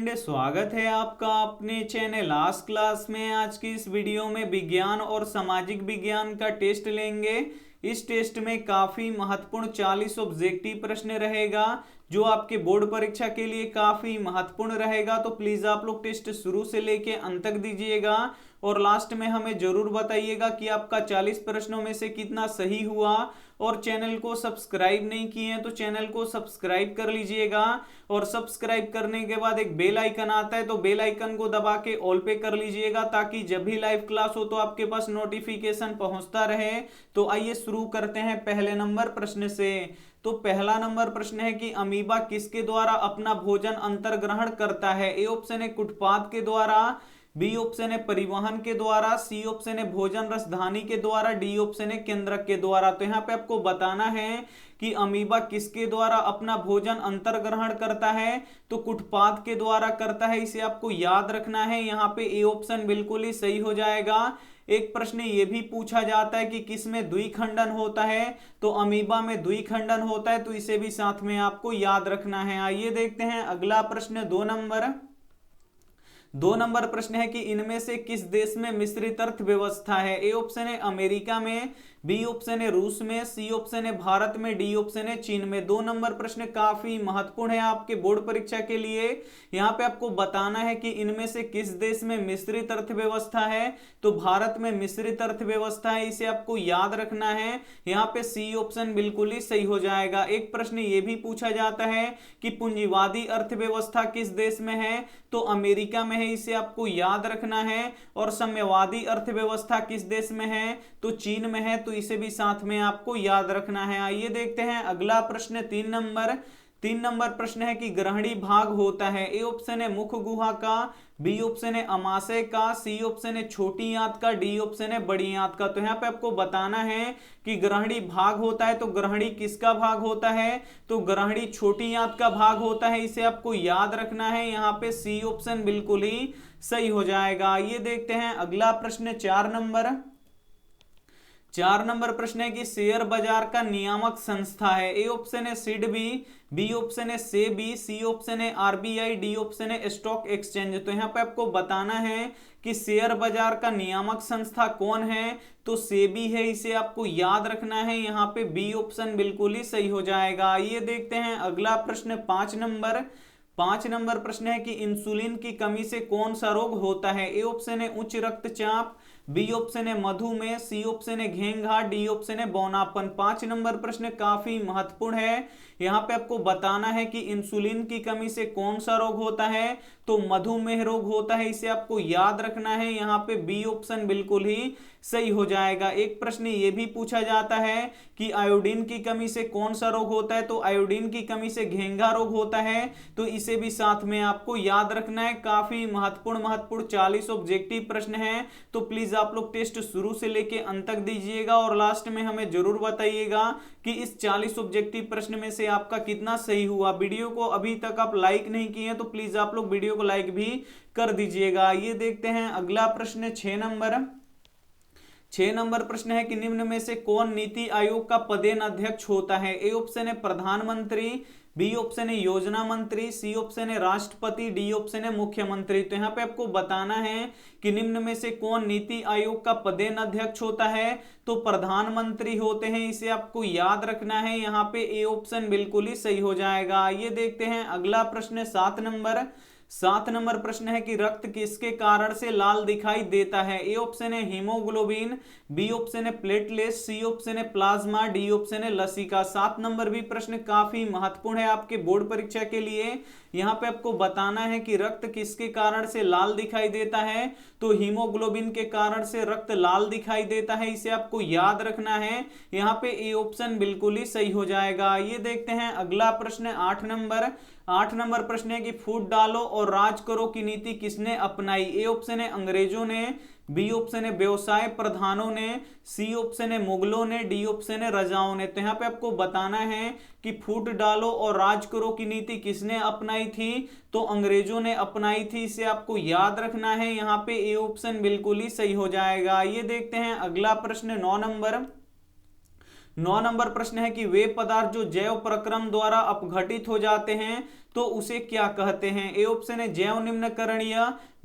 Friend, स्वागत है आपका अपने चैनल आज क्लास में। आज की इस वीडियो में विज्ञान और सामाजिक विज्ञान का टेस्ट लेंगे। इस टेस्ट में काफी महत्वपूर्ण 40 ऑब्जेक्टिव प्रश्न रहेगा जो आपके बोर्ड परीक्षा के लिए काफी महत्वपूर्ण रहेगा। तो प्लीज आप लोग टेस्ट शुरू से लेके अंत तक दीजिएगा और लास्ट में हमें जरूर बताइएगा कि आपका 40 प्रश्नों में से कितना सही हुआ। और चैनल को सब्सक्राइब नहीं किए हैं तो चैनल को सब्सक्राइब कर लीजिएगा और सब्सक्राइब करने के बाद एक बेल आइकन आता है तो बेल आइकन को दबा के ऑल पे कर लीजिएगा ताकि जब भी लाइव क्लास हो तो आपके पास नोटिफिकेशन पहुंचता रहे। तो आइए शुरू करते हैं पहले नंबर प्रश्न से। तो पहला नंबर प्रश्न है कि अमीबा किसके द्वारा अपना भोजन अंतर्ग्रहण करता है। ए ऑप्शन है कुटपाद के द्वारा, बी ऑप्शन है परिवहन के द्वारा, सी ऑप्शन है भोजन रसधानी के द्वारा, डी ऑप्शन है केंद्रक के द्वारा। तो यहाँ पे आपको बताना है कि अमीबा किसके द्वारा अपना भोजन अंतर्ग्रहण करता है। तो कुटपाद के द्वारा करता है, इसे आपको याद रखना है। यहाँ पे ए ऑप्शन बिल्कुल ही सही हो जाएगा। एक प्रश्न ये भी पूछा जाता है कि किस में द्विखंडन होता है। तो अमीबा में द्विखंडन होता है, तो इसे भी साथ में आपको याद रखना है। आइए देखते हैं अगला प्रश्न दो नंबर प्रश्न है कि इनमें से किस देश में मिश्रित अर्थव्यवस्था है। ए ऑप्शन है अमेरिका में, बी ऑप्शन है रूस में, सी ऑप्शन है भारत में, डी ऑप्शन है चीन में। 2 नंबर प्रश्न काफी महत्वपूर्ण है आपके बोर्ड परीक्षा के लिए। यहाँ पे आपको बताना है कि इनमें से किस देश में मिश्रित अर्थव्यवस्था है। तो भारत में मिश्रित अर्थव्यवस्था है, इसे आपको याद रखना है। यहाँ पे सी ऑप्शन बिल्कुल ही सही हो जाएगा। एक प्रश्न ये भी पूछा जाता है कि पूंजीवादी अर्थव्यवस्था किस देश में है। तो अमेरिका में है, इसे आपको याद रखना है। और साम्यवादी अर्थव्यवस्था किस देश में है। तो चीन में है, तो इसे भी साथ में आपको याद रखना है। आइए देखते हैं अगला प्रश्न 3 नंबर प्रश्न है कि ग्रहणी भाग होता है। ए ऑप्शन है मुख गुहा का, बी ऑप्शन है अमाशय का, सी ऑप्शन है छोटी आंत का, डी ऑप्शन है बड़ी आंत का। तो यहाँ पे आपको बताना है कि ग्रहणी भाग होता है, तो ग्रहणी किसका भाग होता है। तो ग्रहणी छोटी आंत का भाग होता है, इसे आपको याद रखना है। यहाँ पे सी ऑप्शन बिल्कुल ही सही हो जाएगा। ये देखते हैं अगला प्रश्न 4 नंबर प्रश्न है कि शेयर बाजार का नियामक संस्था है। ए ऑप्शन है सिडबी, बी ऑप्शन है सेबी, सी ऑप्शन है आरबीआई, डी ऑप्शन है स्टॉक एक्सचेंज। तो यहाँ पे आपको बताना है कि शेयर बाजार का नियामक संस्था कौन है। तो सेबी है, इसे आपको याद रखना है। यहाँ पे बी ऑप्शन बिल्कुल ही सही हो जाएगा। ये देखते हैं अगला प्रश्न 5 नंबर प्रश्न है कि इंसुलिन की कमी से कौन सा रोग होता है। ए ऑप्शन है उच्च रक्तचाप, बी ऑप्शन है मधुमेह, सी ऑप्शन है घेंघा, डी ऑप्शन है बौनापन। 5 नंबर प्रश्न काफी महत्वपूर्ण है। यहाँ पे आपको बताना है कि इंसुलिन की कमी से कौन सा रोग होता है। तो मधुमेह रोग होता है, इसे आपको याद रखना है। यहाँ पे बी ऑप्शन बिल्कुल ही सही हो जाएगा। एक प्रश्न ये भी पूछा जाता है कि आयोडीन की कमी से कौन सा रोग होता है। तो आयोडीन की कमी से घेंघा रोग होता है, तो इसे भी साथ में आपको याद रखना है। काफी महत्वपूर्ण 40 ऑब्जेक्टिव प्रश्न है। तो प्लीज आप लोग टेस्ट शुरू से लेके अंत तक दीजिएगा और लास्ट में हमें जरूर बताइएगा कि इस 40 ऑब्जेक्टिव प्रश्न में से आपका कितना सही हुआ। वीडियो को अभी तक आप लाइक नहीं किए हैं तो प्लीज आप लोग वीडियो को लाइक भी कर दीजिएगा। ये देखते हैं अगला प्रश्न 6 नंबर प्रश्न है कि निम्न में से कौन नीति आयोग का पदेन अध्यक्ष होता है। ए ऑप्शन है प्रधानमंत्री, बी ऑप्शन है योजना मंत्री, सी ऑप्शन है राष्ट्रपति, डी ऑप्शन है मुख्यमंत्री। तो यहाँ पे आपको बताना है कि निम्न में से कौन नीति आयोग का पदेन अध्यक्ष होता है। तो प्रधानमंत्री होते हैं, इसे आपको याद रखना है। यहाँ पे ए ऑप्शन बिल्कुल ही सही हो जाएगा। ये देखते हैं अगला प्रश्न 7 नंबर प्रश्न है कि रक्त किसके कारण से लाल दिखाई देता है। ए ऑप्शन है हीमोग्लोबिन, बी ऑप्शन है प्लेटलेट्स, सी ऑप्शन है प्लाज्मा, डी ऑप्शन है लसिका। 7 नंबर भी प्रश्न काफी महत्वपूर्ण है आपके बोर्ड परीक्षा के लिए। यहाँ पे आपको बताना है कि रक्त किसके कारण से लाल दिखाई देता है। तो हीमोग्लोबिन के कारण से रक्त लाल दिखाई देता है, इसे आपको याद रखना है। यहाँ पे ए ऑप्शन बिल्कुल ही सही हो जाएगा। ये देखते हैं अगला प्रश्न 8 नंबर प्रश्न है कि फूट डालो और राज करो की नीति किसने अपनाई। ए ऑप्शन है अंग्रेजों ने, बी ऑप्शन है व्यवसाय प्रधानों ने, सी ऑप्शन है मुगलों ने, डी ऑप्शन है रजाओं ने। तो यहाँ पे आपको बताना है कि फूट डालो और राज करो की नीति किसने अपनाई थी। तो अंग्रेजों ने अपनाई थी, इसे आपको याद रखना है। यहाँ पे ए ऑप्शन बिल्कुल ही सही हो जाएगा। ये देखते हैं अगला प्रश्न 9 नंबर प्रश्न है कि वे पदार्थ जो जैव प्रक्रम द्वारा अपघटित हो जाते हैं तो उसे क्या कहते हैं? ए ऑप्शन है जैव निम्नकरणीय,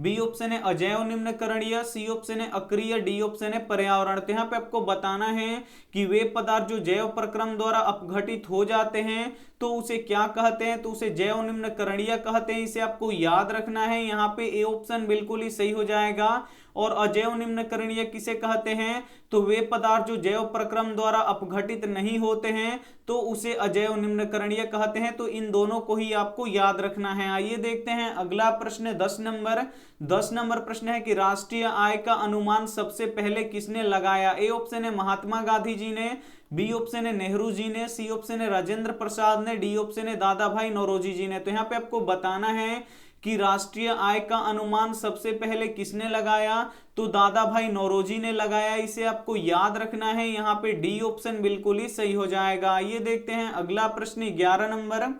बी ऑप्शन है अजैव निम्नकरणीय, सी ऑप्शन है अक्रिय, डी ऑप्शन है पर्यावरण। तो यहाँ पे आपको बताना है कि वे पदार्थ जो जैव प्रक्रम द्वारा अपघटित हो जाते हैं तो उसे क्या कहते हैं? तो उसे जैव निम्नकरणीय कहते हैं। इसे आपको याद रखना है। यहाँ पे ए ऑप्शन बिल्कुल ही सही हो जाएगा। और अजैव निम्नकरणीय किसे कहते हैं? तो वे पदार्थ जो जैव प्रक्रम द्वारा अपघटित नहीं होते हैं तो उसे अजैव निम्नकरणीय कहते हैं। तो इन दोनों को ही आपको याद रखना है। आइए देखते हैं अगला प्रश्न 10 नंबर। 10 नंबर प्रश्न है कि राष्ट्रीय आय का अनुमान सबसे पहले किसने लगाया? ए ऑप्शन है महात्मा गांधी जी ने, बी ऑप्शन है नेहरू जी ने, सी ऑप्शन है राजेंद्र प्रसाद ने, डी ऑप्शन है दादा भाई नौरोजी जी ने। तो यहाँ पे आपको बताना है कि राष्ट्रीय आय का अनुमान सबसे पहले किसने लगाया? तो दादा भाई नौरोजी ने लगाया। इसे आपको याद रखना है। यहाँ पे डी ऑप्शन बिल्कुल ही सही हो जाएगा। ये देखते हैं अगला प्रश्न 11 नंबर।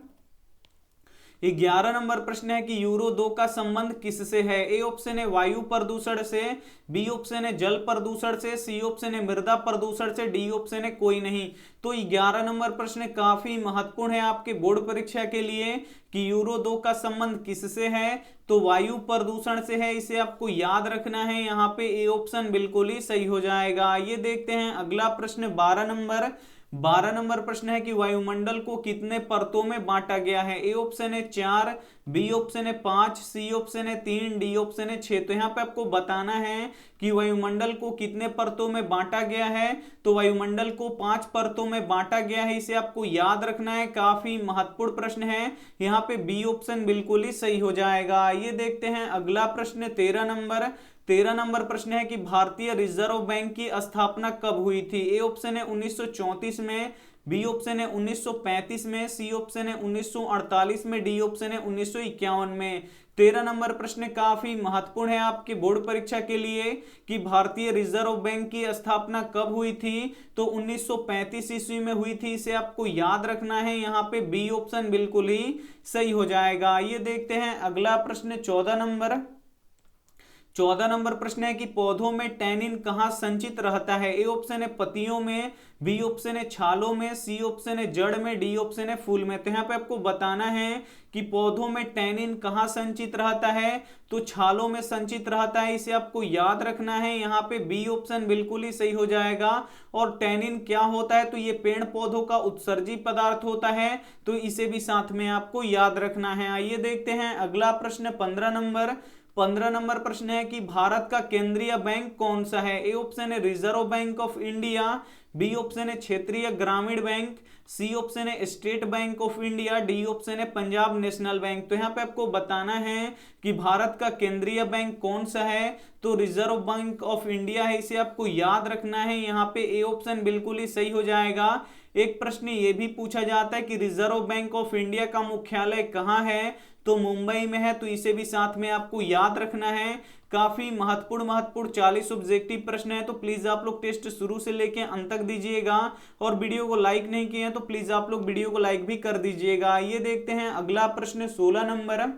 11 नंबर प्रश्न है कि यूरो 2 का संबंध किससे है? ए ऑप्शन है वायु प्रदूषण से, बी ऑप्शन है जल प्रदूषण से, सी ऑप्शन है मृदा प्रदूषण से, डी ऑप्शन है कोई नहीं। तो 11 नंबर प्रश्न काफी महत्वपूर्ण है आपके बोर्ड परीक्षा के लिए कि यूरो 2 का संबंध किससे है? तो वायु प्रदूषण से है। इसे आपको याद रखना है। यहाँ पे ए ऑप्शन बिल्कुल ही सही हो जाएगा। ये देखते हैं अगला प्रश्न 12 नंबर। 12 नंबर प्रश्न है कि वायुमंडल को कितने परतों में बांटा गया है? ए ऑप्शन है 4, बी ऑप्शन है 5, सी ऑप्शन है 3, डी ऑप्शन है 6। तो यहाँ पे आपको बताना है कि वायुमंडल को कितने परतों में बांटा गया है। तो वायुमंडल को 5 परतों में बांटा गया है। इसे आपको याद रखना है। काफी महत्वपूर्ण प्रश्न है। यहाँ पे बी ऑप्शन बिल्कुल ही सही हो जाएगा। ये देखते हैं अगला प्रश्न 13 नंबर। 13 नंबर प्रश्न है कि भारतीय रिजर्व बैंक की स्थापना कब हुई थी? ए ऑप्शन है 1934 में, बी ऑप्शन है 1935 में, सी ऑप्शन है 1948 में, डी ऑप्शन है 1951 में। 13 नंबर प्रश्न काफी महत्वपूर्ण है आपके बोर्ड परीक्षा के लिए कि भारतीय रिजर्व बैंक की स्थापना कब हुई थी? तो 1935 ईस्वी में हुई थी। इसे आपको याद रखना है। यहाँ पे बी ऑप्शन बिल्कुल ही सही हो जाएगा। ये देखते हैं अगला प्रश्न 14 नंबर। 14 नंबर प्रश्न है कि पौधों में टैनिन कहाँ संचित रहता है? ए ऑप्शन है पत्तियों में, बी ऑप्शन है छालों में, सी ऑप्शन है जड़ में, डी ऑप्शन है फूल में। तो यहाँ पे आपको बताना है कि पौधों में टैनिन कहाँ संचित रहता है? तो छालों में संचित रहता है। इसे आपको याद रखना है। यहाँ पे बी ऑप्शन बिल्कुल ही सही हो जाएगा। और टैनिन क्या होता है? तो ये पेड़ पौधों का उत्सर्जी पदार्थ होता है। तो इसे भी साथ में आपको याद रखना है। आइए देखते हैं अगला प्रश्न 15 नंबर। 15 नंबर प्रश्न है कि भारत का केंद्रीय बैंक कौन सा है? ए ऑप्शन है reserve bank of India, B option है क्षेत्रीय ग्रामीण बैंक, सी ऑप्शन है state bank of India, D option है पंजाब नेशनल बैंक। तो यहाँ पे आपको बताना है कि भारत का केंद्रीय बैंक कौन सा है? तो रिजर्व बैंक ऑफ इंडिया है। इसे आपको याद रखना है। यहाँ पे ए ऑप्शन बिल्कुल ही सही हो जाएगा। एक प्रश्न ये भी पूछा जाता है कि रिजर्व बैंक ऑफ इंडिया का मुख्यालय कहाँ है? तो मुंबई में है। तो इसे भी साथ में आपको याद रखना है। काफी महत्वपूर्ण 40 ऑब्जेक्टिव प्रश्न है। तो प्लीज आप लोग टेस्ट शुरू से लेके अंत तक दीजिएगा। और वीडियो को लाइक नहीं किए हैं तो प्लीज आप लोग वीडियो को लाइक भी कर दीजिएगा। ये देखते हैं अगला प्रश्न 16 नंबर।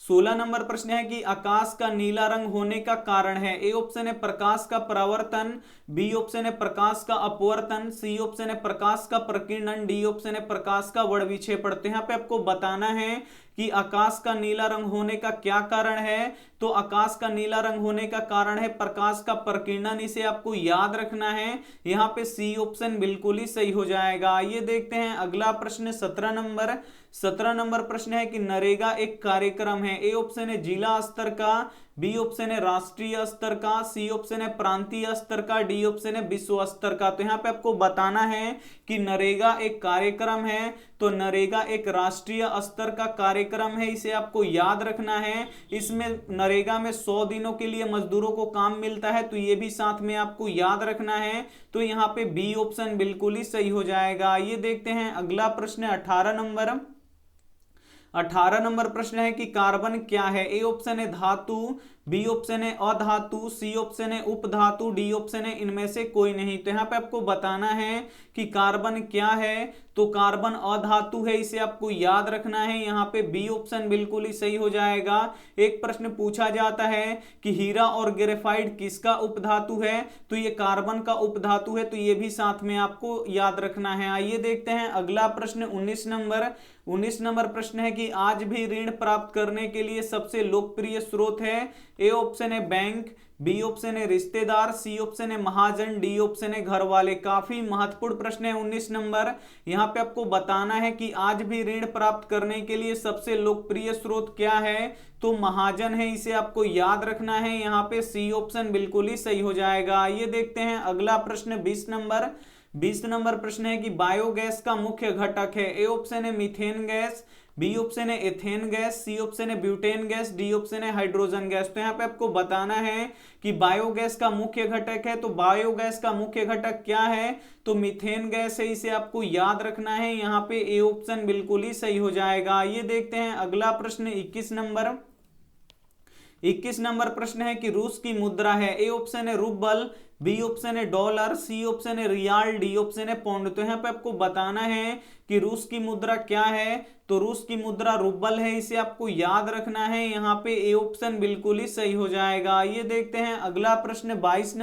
16 नंबर प्रश्न है कि आकाश का नीला रंग होने का कारण है? ए ऑप्शन है प्रकाश का परावर्तन, बी ऑप्शन है प्रकाश का अपवर्तन, सी ऑप्शन है प्रकाश का प्रकीर्णन, डी ऑप्शन है प्रकाश का वर्णविक्षेपण। तो यहाँ पे आपको बताना है कि आकाश का नीला रंग होने का क्या कारण है? तो आकाश का नीला रंग होने का कारण है प्रकाश का प्रकीर्णन। इसे आपको याद रखना है। यहाँ पे सी ऑप्शन बिल्कुल ही सही हो जाएगा। ये देखते हैं अगला प्रश्न 17 नंबर। 17 नंबर प्रश्न है कि नरेगा एक कार्यक्रम है। ए ऑप्शन है जिला स्तर का, बी ऑप्शन है राष्ट्रीय स्तर का, सी ऑप्शन है प्रांतीय स्तर का, डी ऑप्शन है विश्व स्तर का। तो यहाँ पे आपको बताना है कि नरेगा एक कार्यक्रम है। तो नरेगा एक राष्ट्रीय स्तर का कार्यक्रम है। इसे आपको याद रखना है। इसमें नरेगा में 100 दिनों के लिए मजदूरों को काम मिलता है। तो ये भी साथ में आपको याद रखना है। तो यहाँ पे बी ऑप्शन बिल्कुल ही सही हो जाएगा। ये देखते हैं अगला प्रश्न 18 नंबर। 18 नंबर प्रश्न है कि कार्बन क्या है? ए ऑप्शन है धातु, बी ऑप्शन है अधातु, सी ऑप्शन है उपधातु, डी ऑप्शन है इनमें से कोई नहीं। तो यहाँ पे आपको बताना है कि कार्बन क्या है, तो कार्बन अधातु है, इसे आपको याद रखना है। यहाँ पे बी ऑप्शन बिल्कुल ही सही हो जाएगा। एक प्रश्न पूछा जाता है कि हीरा और ग्रेफाइट किसका उपधातु है, तो ये कार्बन का उपधातु है, तो ये भी साथ में आपको याद रखना है। आइए देखते हैं अगला प्रश्न 19 नंबर प्रश्न है कि आज भी ऋण प्राप्त करने के लिए सबसे लोकप्रिय स्रोत है। ए ऑप्शन है बैंक, बी ऑप्शन है रिश्तेदार, सी ऑप्शन है महाजन, डी ऑप्शन है घर वाले। काफी महत्वपूर्ण प्रश्न है 19 नंबर। यहाँ पे आपको बताना है कि आज भी ऋण प्राप्त करने के लिए सबसे लोकप्रिय स्रोत क्या है, तो महाजन है, इसे आपको याद रखना है। यहाँ पे सी ऑप्शन बिल्कुल ही सही हो जाएगा। आइए देखते हैं अगला प्रश्न 20 नंबर प्रश्न है कि बायोगैस का मुख्य घटक है। ए ऑप्शन है मीथेन गैस, बी ऑप्शन है एथेन गैस, सी ऑप्शन है ब्यूटेन गैस, डी ऑप्शन है हाइड्रोजन गैस। तो यहाँ पे आपको बताना है कि बायोगैस का मुख्य घटक है, तो बायोगैस का मुख्य घटक क्या है, तो मीथेन गैस है, इसे आपको याद रखना है। यहाँ पे ए ऑप्शन बिल्कुल ही सही हो जाएगा। ये देखते हैं अगला प्रश्न 21 नंबर प्रश्न है कि रूस की मुद्रा है। ए ऑप्शन है रूबल, बी ऑप्शन है डॉलर, सी ऑप्शन है रियाल, डी ऑप्शन है पौंड। तो यहाँ पे आपको बताना है कि रूस की मुद्रा क्या है, तो रूस की मुद्रा रूबल है, इसे आपको याद रखना है। यहाँ पे ए ऑप्शन बिल्कुल ही सही हो जाएगा। ये देखते हैं अगला प्रश्न 22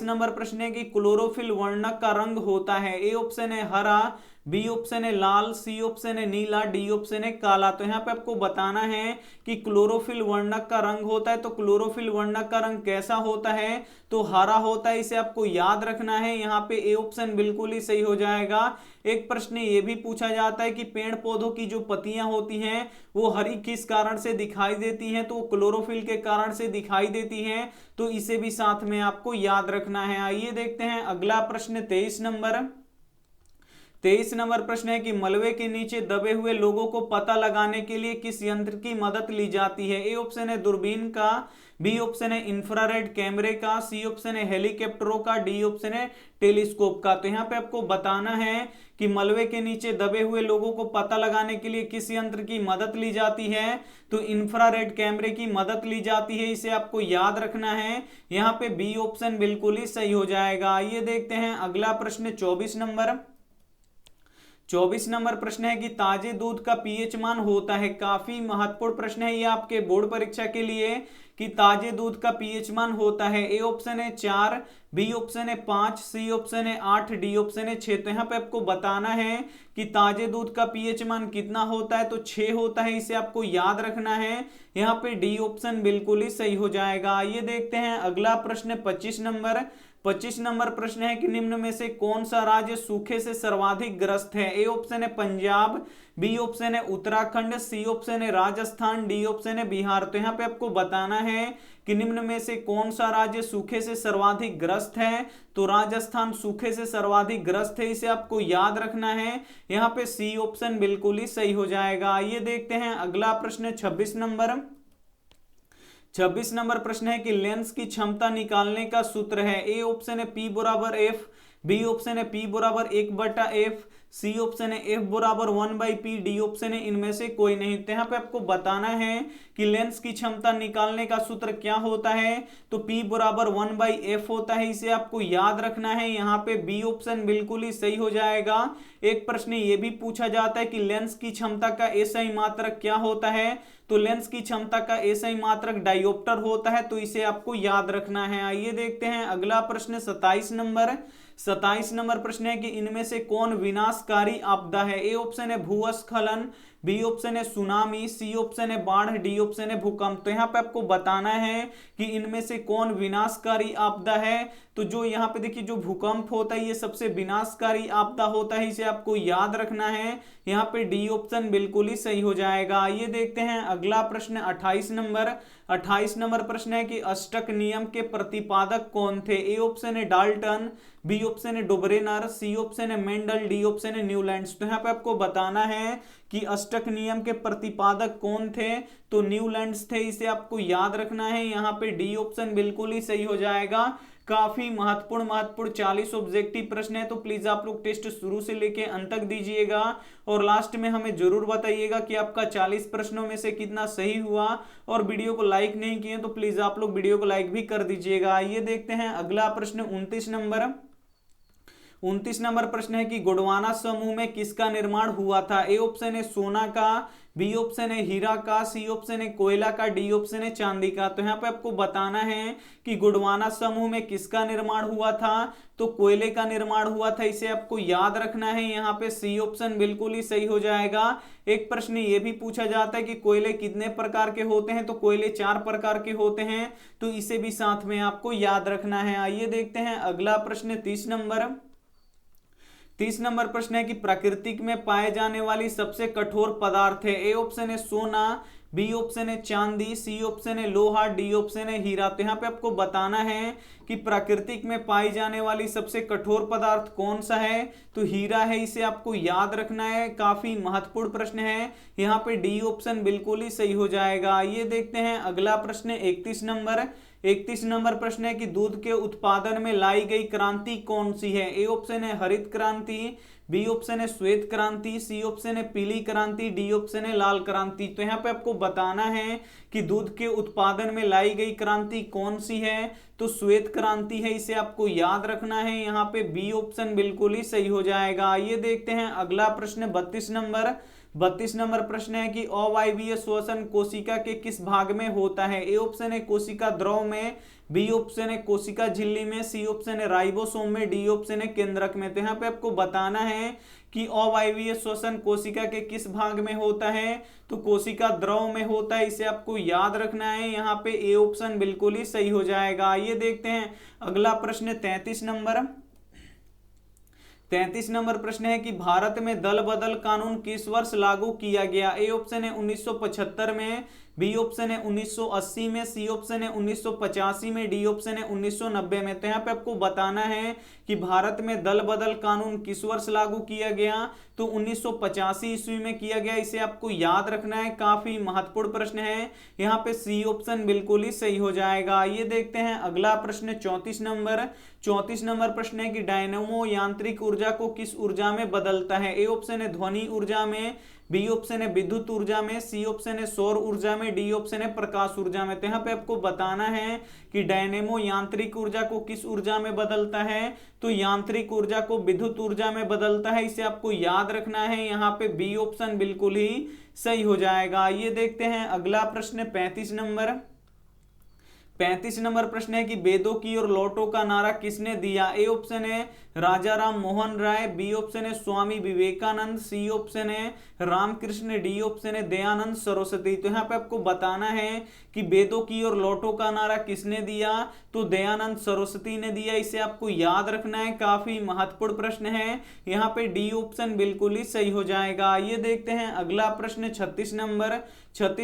नंबर प्रश्न है कि क्लोरोफिल वर्णक का रंग होता है। ए ऑप्शन है हरा, बी ऑप्शन है लाल, सी ऑप्शन है नीला, डी ऑप्शन है काला। तो यहाँ पे आपको बताना है कि क्लोरोफिल वर्णक का रंग होता है, तो क्लोरोफिल वर्णक का रंग कैसा होता है, तो हरा होता है, इसे आपको याद रखना है। यहाँ पे ए ऑप्शन बिल्कुल ही सही हो जाएगा। एक प्रश्न ये भी पूछा जाता है कि पेड़ पौधों की जो पत्तियां होती हैं वो हरी किस कारण से दिखाई देती हैं, तो क्लोरोफिल के कारण से दिखाई देती हैं, तो इसे भी साथ में आपको याद रखना है। आइए देखते हैं अगला प्रश्न 23 नंबर प्रश्न है कि मलबे के नीचे दबे हुए लोगों को पता लगाने के लिए किस यंत्र की मदद ली जाती है। ए ऑप्शन है दूरबीन का, बी ऑप्शन है इंफ्रारेड कैमरे का, सी ऑप्शन है हेलीकॉप्टरों का, डी ऑप्शन है टेलीस्कोप का। तो यहाँ पे आपको बताना है कि मलबे के नीचे दबे हुए लोगों को पता लगाने के लिए किस यंत्र की मदद ली जाती है, तो इंफ्रारेड कैमरे की मदद ली जाती है, इसे आपको याद रखना है। यहाँ पे बी ऑप्शन बिल्कुल ही सही हो जाएगा। आइए देखते हैं अगला प्रश्न 24 नंबर प्रश्न है कि ताजे दूध का पीएच मान होता है। काफी महत्वपूर्ण प्रश्न है ये आपके बोर्ड परीक्षा के लिए कि ताजे दूध का पीएच मान होता है। ए ऑप्शन है 4, बी ऑप्शन है 5, सी ऑप्शन है 8, डी ऑप्शन है 6। तो यहाँ पे आपको बताना है कि ताजे दूध का पीएच मान कितना होता है, तो 6 होता है, इसे आपको याद रखना है। यहाँ पे डी ऑप्शन बिल्कुल ही सही हो जाएगा। ये देखते हैं अगला प्रश्न 25 नंबर प्रश्न है कि निम्न में से कौन सा राज्य सूखे से सर्वाधिक ग्रस्त है। ए ऑप्शन है पंजाब, बी ऑप्शन है उत्तराखंड, सी ऑप्शन है राजस्थान, डी ऑप्शन है बिहार। तो यहाँ पे आपको बताना है कि निम्न में से कौन सा राज्य सूखे से सर्वाधिक ग्रस्त है, तो राजस्थान सूखे से सर्वाधिक ग्रस्त है, इसे आपको याद रखना है। यहाँ पे सी ऑप्शन बिल्कुल ही सही हो जाएगा। आइए देखते हैं अगला प्रश्न 26 नंबर प्रश्न है कि लेंस की क्षमता निकालने का सूत्र है। ए ऑप्शन है P बराबर F, बी ऑप्शन है P बराबर 1/F, सी ऑप्शन है F बराबर 1/P, डी ऑप्शन है इनमें से कोई नहीं। तो यहाँ पे आपको बताना है कि लेंस की क्षमता निकालने का सूत्र क्या होता है, तो P बराबर 1/F होता है, इसे आपको याद रखना है। यहाँ पे बी ऑप्शन बिल्कुल ही सही हो जाएगा। एक प्रश्न ये भी पूछा जाता है कि लेंस की क्षमता का एसआई मात्रक क्या होता है, तो लेंस की क्षमता का एसआई मात्रक डायोप्टर होता है, तो इसे आपको याद रखना है। आइए देखते हैं अगला प्रश्न 27 नंबर प्रश्न है कि इनमें से कौन विनाशकारी आपदा है। ए ऑप्शन है भूस्खलन, बी ऑप्शन है सुनामी, सी ऑप्शन है बाढ़, डी ऑप्शन है भूकंप। तो यहाँ पे आपको बताना है कि इनमें से कौन विनाशकारी आपदा है, तो जो यहाँ पे देखिए जो भूकंप होता है ये सबसे विनाशकारी आपदा होता है, इसे आपको याद रखना है। यहाँ पे डी ऑप्शन बिल्कुल ही सही हो जाएगा। आइए देखते हैं अगला प्रश्न 28 नंबर प्रश्न है कि अष्टक नियम के प्रतिपादक कौन थे। ए ऑप्शन है डाल्टन, बी ऑप्शन है डोब्रेनर, सी ऑप्शन है मेंडल, डी ऑप्शन है न्यूलैंड्स। तो यहाँ पे आपको बताना है कि अष्टक नियम के प्रतिपादक कौन थे, तो न्यूलैंड्स थे, इसे आपको याद रखना है। यहाँ पे डी ऑप्शन बिल्कुल ही सही हो जाएगा। काफी महत्वपूर्ण 40 ऑब्जेक्टिव प्रश्न है, तो प्लीज आप लोग टेस्ट शुरू से लेके अंत तक दीजिएगा और लास्ट में हमें जरूर बताइएगा कि आपका 40 प्रश्नों में से कितना सही हुआ। और वीडियो को लाइक नहीं किए तो प्लीज आप लोग वीडियो को लाइक भी कर दीजिएगा। आइए देखते हैं अगला प्रश्न 29 नंबर प्रश्न है कि गोंडवाना समूह में किसका निर्माण हुआ था। ए ऑप्शन है सोना का, बी ऑप्शन है हीरा का, सी ऑप्शन है कोयला का, डी ऑप्शन है चांदी का। तो यहाँ पे आपको बताना है कि गोंडवाना समूह में किसका निर्माण हुआ था, तो कोयले का निर्माण हुआ था, इसे आपको याद रखना है। यहाँ पे सी ऑप्शन बिल्कुल ही सही हो जाएगा। एक प्रश्न ये भी पूछा जाता है कि कोयले कितने प्रकार के होते हैं, तो कोयले 4 प्रकार के होते हैं, तो इसे भी साथ में आपको याद रखना है। आइए देखते हैं अगला प्रश्न 30 नंबर प्रश्न है कि प्राकृतिक में पाए जाने वाली सबसे कठोर पदार्थ है। ए ऑप्शन है सोना, बी ऑप्शन है चांदी, सी ऑप्शन है लोहा, डी ऑप्शन है हीरा। तो यहाँ पे आपको बताना है कि प्राकृतिक में पाई जाने वाली सबसे कठोर पदार्थ कौन सा है, तो हीरा है, इसे आपको याद रखना है। काफी महत्वपूर्ण प्रश्न है, यहाँ पे डी ऑप्शन बिल्कुल ही सही हो जाएगा। ये देखते हैं अगला प्रश्न 31 नंबर प्रश्न है कि दूध के उत्पादन में लाई गई क्रांति कौन सी है। ए ऑप्शन है हरित क्रांति, बी ऑप्शन है श्वेत क्रांति, सी ऑप्शन है पीली क्रांति, डी ऑप्शन है लाल क्रांति। तो यहाँ पे आपको बताना है कि दूध के उत्पादन में लाई गई क्रांति कौन सी है, तो श्वेत क्रांति है, इसे आपको याद रखना है। यहाँ पे बी ऑप्शन बिल्कुल ही सही हो जाएगा। ये देखते हैं अगला प्रश्न 32 नंबर प्रश्न है कि अवायवीय श्वसन कोशिका के किस भाग में होता है। ए ऑप्शन है कोशिका द्रव में, बी ऑप्शन है कोशिका झिल्ली में, सी ऑप्शन है राइबोसोम में, डी ऑप्शन है केंद्रक में। तो यहाँ पे आपको बताना है कि अवायवीय श्वसन कोशिका के किस भाग में होता है, तो कोशिका द्रव में होता है, इसे आपको याद रखना है। यहाँ पे ए ऑप्शन बिल्कुल ही सही हो जाएगा। ये देखते हैं अगला प्रश्न 33 नंबर प्रश्न है कि भारत में दल बदल कानून किस वर्ष लागू किया गया। ए ऑप्शन है 1975 में, बी ऑप्शन है 1980 में, सी ऑप्शन है 1985 में, डी ऑप्शन है 1990 में। तो यहाँ पे आपको बताना है कि भारत में दल बदल कानून किस वर्ष लागू किया गया, तो 1985 ईस्वी में किया गया, इसे आपको याद रखना है। काफी महत्वपूर्ण प्रश्न है, यहाँ पे सी ऑप्शन बिल्कुल ही सही हो जाएगा। ये देखते हैं अगला प्रश्न 34 नंबर प्रश्न है कि डायनेमो यांत्रिक ऊर्जा को किस ऊर्जा में बदलता है। ए ऑप्शन है ध्वनि ऊर्जा में, बी ऑप्शन है विद्युत ऊर्जा में, सी ऑप्शन है सौर ऊर्जा में, डी ऑप्शन है प्रकाश ऊर्जा में। तो यहाँ पे आपको बताना है कि डायनेमो यांत्रिक ऊर्जा को किस ऊर्जा में बदलता है, तो यांत्रिक ऊर्जा को विद्युत ऊर्जा में बदलता है, इसे आपको याद रखना है। यहाँ पे बी ऑप्शन बिल्कुल ही सही हो जाएगा। ये देखते हैं अगला प्रश्न 35 नंबर प्रश्न है कि वेदों की और लौटो का नारा किसने दिया। ए ऑप्शन है राजा राम मोहन राय, बी ऑप्शन है स्वामी विवेकानंद, सी ऑप्शन है रामकृष्ण, डी ऑप्शन है दयानंद सरस्वती। तो यहाँ पे आपको बताना है कि वेदों की और लौटो का नारा किसने दिया, तो दयानंद सरस्वती ने दिया, इसे आपको याद रखना है। काफी महत्वपूर्ण प्रश्न है, यहाँ पे डी ऑप्शन बिल्कुल ही सही हो जाएगा। ये देखते हैं अगला प्रश्न 36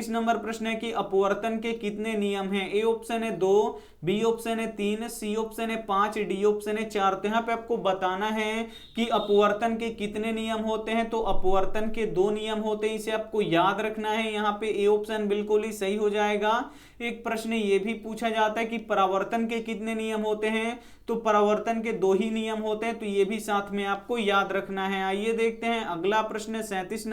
नंबर प्रश्न है कि अपवर्तन के कितने नियम हैं। ए ऑप्शन है 2, बी ऑप्शन है 3, सी ऑप्शन है 5, डी ऑप्शन है 4। तो यहाँ पे आपको बताना है कि अपवर्तन के कितने नियम होते हैं, तो अपवर्तन के 2 नियम होते हैं, इसे आपको याद रखना है। यहाँ पे ए ऑप्शन बिल्कुल ही सही हो जाएगा। एक प्रश्न ये भी पूछा जाता है कि परावर्तन के कितने नियम होते हैं, तो परावर्तन के 2 ही नियम होते हैं, तो ये भी साथ में आपको याद रखना है। आइए देखते हैं अगला प्रश्न 37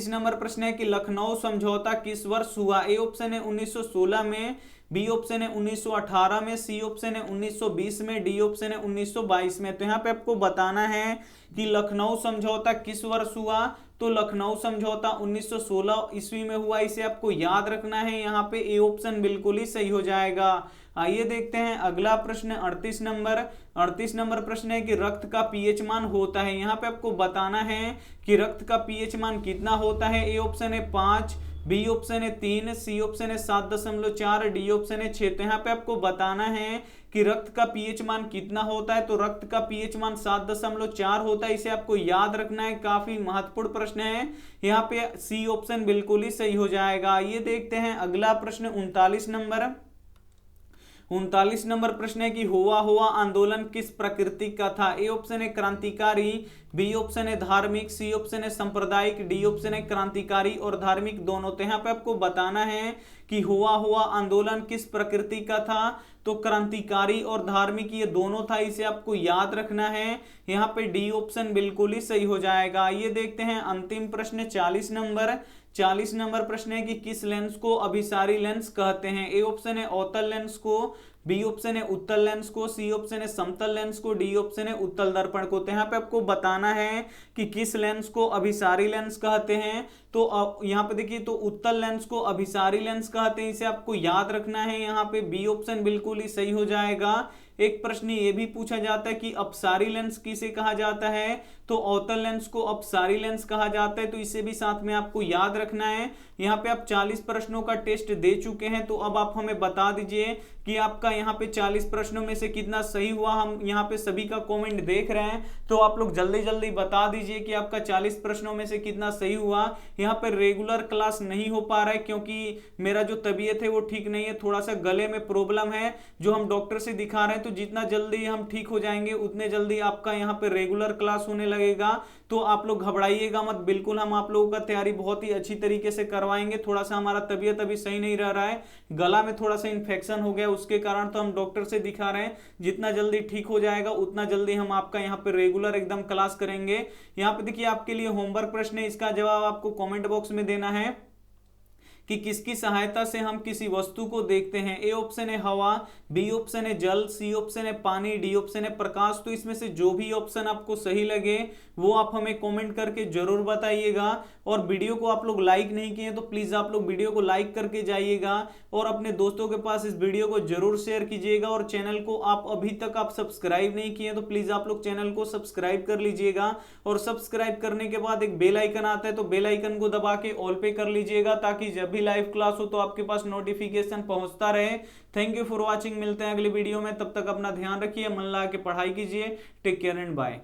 नंबर प्रश्न है कि लखनऊ समझौता किस वर्ष हुआ। ए ऑप्शन है 1916 में, बी ऑप्शन है 1918 में, सी ऑप्शन है 1920 में, डी ऑप्शन है 1922 में। तो यहाँ पे आपको बताना है कि लखनऊ समझौता किस वर्ष हुआ, तो लखनऊ समझौता 1916 ईस्वी में हुआ, इसे आपको याद रखना है। यहाँ पे ए ऑप्शन बिल्कुल ही सही हो जाएगा। आइए देखते हैं अगला प्रश्न 38 नंबर प्रश्न है कि रक्त का पीएच मान होता है। यहाँ पे आपको बताना है कि रक्त का पीएच मान कितना होता है। ए ऑप्शन है 5, बी ऑप्शन है 3, सी ऑप्शन है 7.4, डी ऑप्शन है 6। तो यहाँ पे आपको बताना है कि रक्त का पीएच मान कितना होता है, तो रक्त का पीएच मान 7.4 होता है, इसे आपको याद रखना है। काफी महत्वपूर्ण प्रश्न है, यहाँ पे सी ऑप्शन बिल्कुल ही सही हो जाएगा। ये देखते हैं अगला प्रश्न 39 39 नंबर प्रश्न है कि हुआ हुआ आंदोलन किस प्रकृति का था? ए ऑप्शन है क्रांतिकारी, बी ऑप्शन है धार्मिक, सी ऑप्शन है सांप्रदायिक, डी ऑप्शन है क्रांतिकारी और धार्मिक दोनों। तो यहाँ पे आपको बताना है कि हुआ हुआ आंदोलन किस प्रकृति का था, तो क्रांतिकारी और धार्मिक ये दोनों था, इसे आपको याद रखना है। यहाँ पे डी ऑप्शन बिल्कुल ही सही हो जाएगा। ये देखते हैं अंतिम प्रश्न 40 नंबर प्रश्न है कि किस लेंस को अभिसारी लेंस कहते हैं? ए ऑप्शन है अवतल लेंस को, बी ऑप्शन है उत्तल लेंस को, सी ऑप्शन है समतल लेंस को, डी ऑप्शन है उत्तल दर्पण को। तो यहाँ पे आपको बताना है कि किस लेंस को अभिसारी लेंस कहते हैं। तो यहाँ पे देखिए, तो उत्तल लेंस को अभिसारी लेंस कहते हैं, इसे आपको याद रखना है। यहाँ पे बी ऑप्शन बिल्कुल ही सही हो जाएगा। एक प्रश्न ये भी पूछा जाता है कि अपसारी लेंस किसे कहा जाता है? तो अवतल लेंस को अपसारी लेंस कहा जाता है, तो इसे भी साथ में आपको याद रखना है। यहाँ पे आप 40 प्रश्नों का टेस्ट दे चुके हैं, तो अब आप हमें बता दीजिए कि आपका यहाँ पे 40 प्रश्नों में से कितना सही हुआ। हम यहाँ पे सभी का कमेंट देख रहे हैं, तो आप लोग जल्दी जल्दी बता दीजिए कि आपका 40 प्रश्नों में से कितना सही हुआ। यहाँ पे रेगुलर क्लास नहीं हो पा रहा है क्योंकि मेरा जो तबीयत है वो ठीक नहीं है, थोड़ा सा गले में प्रॉब्लम है जो हम डॉक्टर से दिखा रहे हैं। तो जितना जल्दी हम ठीक हो जाएंगे उतने जल्दी आपका यहाँ पे रेगुलर क्लास होने लगेगा। तो आप लोग घबराइएगा मत, बिल्कुल हम आप लोगों का तैयारी बहुत ही अच्छी तरीके से करवाएंगे। थोड़ा सा हमारा तबीयत अभी सही नहीं रह रहा है, गला में थोड़ा सा इन्फेक्शन हो गया, उसके कारण तो हम डॉक्टर से दिखा रहे हैं। जितना जल्दी ठीक हो जाएगा उतना जल्दी हम आपका यहाँ पे रेगुलर एकदम क्लास करेंगे। यहाँ पे देखिए आपके लिए होमवर्क प्रश्न है, इसका जवाब आपको कमेंट बॉक्स में देना है कि किसकी सहायता से हम किसी वस्तु को देखते हैं। ए ऑप्शन है हवा, बी ऑप्शन है जल, सी ऑप्शन है पानी, डी ऑप्शन है प्रकाश। तो इसमें से जो भी ऑप्शन आपको सही लगे वो आप हमें कमेंट करके जरूर बताइएगा। और वीडियो को आप लोग लाइक नहीं किए तो प्लीज आप लोग वीडियो को लाइक करके जाइएगा और अपने दोस्तों के पास इस वीडियो को जरूर शेयर कीजिएगा। और चैनल को आप अभी तक आप सब्सक्राइब नहीं किए तो प्लीज आप लोग चैनल को सब्सक्राइब कर लीजिएगा। और सब्सक्राइब करने के बाद एक बेल आइकन आता है, तो बेल आइकन को दबा के ऑल पे कर लीजिएगा, ताकि जब भी लाइव क्लास हो तो आपके पास नोटिफिकेशन पहुंचता रहे। थैंक यू फॉर वॉचिंग, मिलते हैं अगले वीडियो में, तब तक अपना ध्यान रखिए, मन लगा के पढ़ाई कीजिए। Take care and bye.